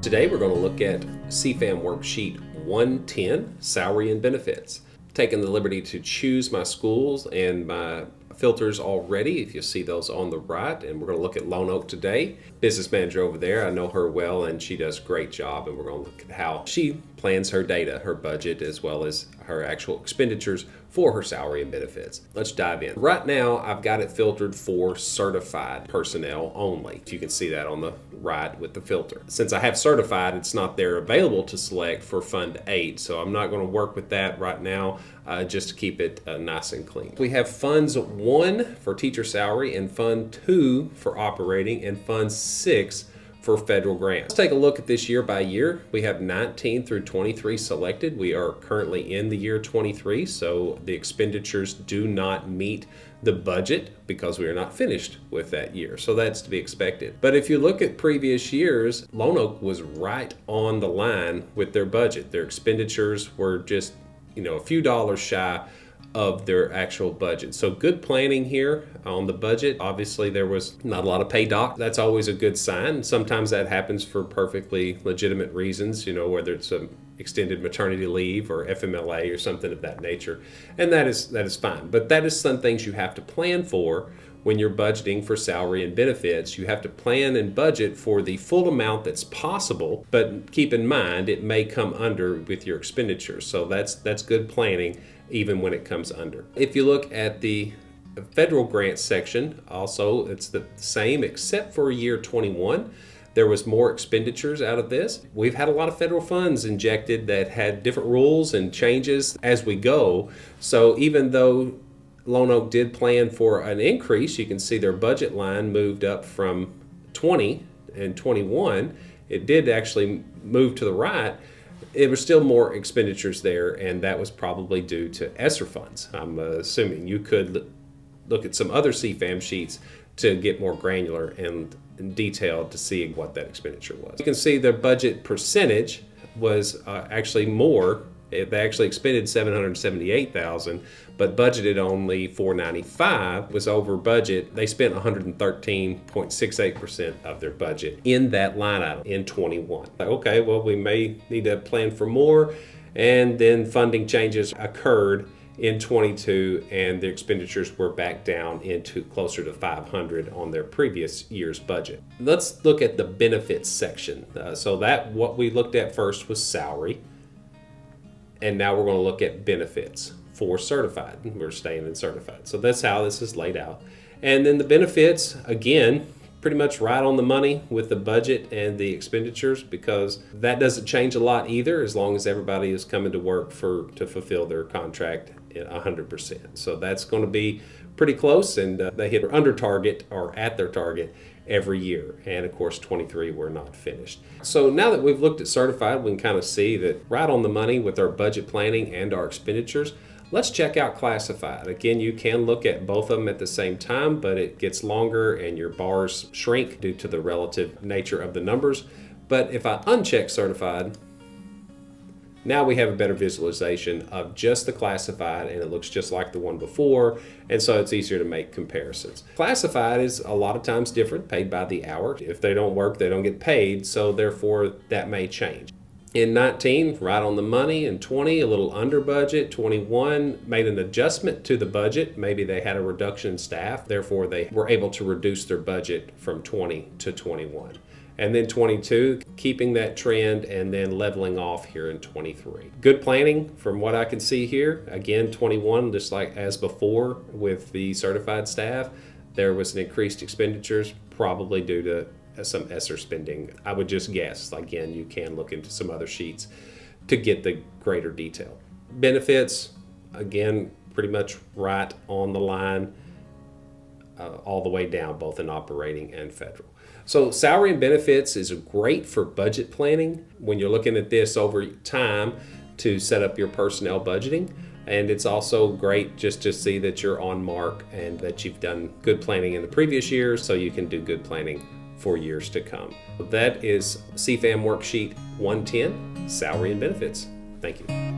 Today we're going to look at CFAM worksheet 110, salary and benefits. Taking the liberty to choose my schools and my filters already, if you see those on the right, and we're going to look at Lone Oak today. Business manager over there, I know her well and she does a great job, and we're going to look at how she plans her data, her budget, as well as her actual expenditures for her salary and benefits. Let's dive in. Right now, I've got it filtered for certified personnel only. You can see that on the right with the filter. Since I have certified, it's not there available to select for Fund 8, so I'm not going to work with that right now, just to keep it nice and clean. We have Funds 1 for teacher salary and Fund 2 for operating and Fund 6 for federal grants. Let's take a look at this year by year. We have 19 through 23 selected. We are currently in the year 23, so the expenditures do not meet the budget because we are not finished with that year. So that's to be expected. But if you look at previous years, Lone Oak was right on the line with their budget. Their expenditures were just, a few dollars shy of their actual budget. So good planning here on the budget. Obviously there was not a lot of pay doc. That's always a good sign. Sometimes that happens for perfectly legitimate reasons, whether it's some extended maternity leave or FMLA or something of that nature. And that is fine. But that is some things you have to plan for when you're budgeting for salary and benefits. You have to plan and budget for the full amount that's possible, but keep in mind it may come under with your expenditures. So that's good planning even when it comes under. If you look at the federal grant section, also it's the same except for year 21. There was more expenditures out of this. We've had a lot of federal funds injected that had different rules and changes as we go. So even though Lone Oak did plan for an increase, you can see their budget line moved up from 20 and 21. It did actually move to the right. It was still more expenditures there, and that was probably due to ESSER funds. I'm assuming you could look at some other CFAM sheets to get more granular and detailed to see what that expenditure was. You can see the budget percentage was actually more. They actually expended $778,000, but budgeted only $495, was over budget. They spent 113.68% of their budget in that line item in 21. Okay, well, we may need to plan for more, and then funding changes occurred in 22, and the expenditures were back down into closer to 500 on their previous year's budget. Let's look at the benefits section. So what we looked at first was salary. And now we're going to look at benefits for certified. We're staying in certified. So that's how this is laid out. And then the benefits, again, pretty much right on the money with the budget and the expenditures, because that doesn't change a lot either as long as everybody is coming to work to fulfill their contract at 100%. So that's going to be pretty close, and they hit under target or at their target every year. And of course 23 we're not finished. So now that we've looked at certified, we can kind of see that right on the money with our budget planning and our expenditures. Let's check out classified. Again, you can look at both of them at the same time, but it gets longer and your bars shrink due to the relative nature of the numbers. But if I uncheck certified, now we have a better visualization of just the classified, and it looks just like the one before, and so it's easier to make comparisons. Classified is a lot of times different, paid by the hour. If they don't work, they don't get paid, so therefore that may change. In 19, right on the money. In 20, a little under budget. 21, made an adjustment to the budget. Maybe they had a reduction in staff, therefore they were able to reduce their budget from 20 to 21. And then 22, keeping that trend and then leveling off here in 23. Good planning from what I can see here. Again, 21, just like as before with the certified staff, there was an increased expenditures, probably due to some ESSER spending. I would just guess. Again, you can look into some other sheets to get the greater detail. Benefits, again, pretty much right on the line, all the way down, both in operating and federal. So salary and benefits is great for budget planning when you're looking at this over time to set up your personnel budgeting. And it's also great just to see that you're on mark and that you've done good planning in the previous years, so you can do good planning for years to come. That is CFAM worksheet 110, salary and benefits. Thank you.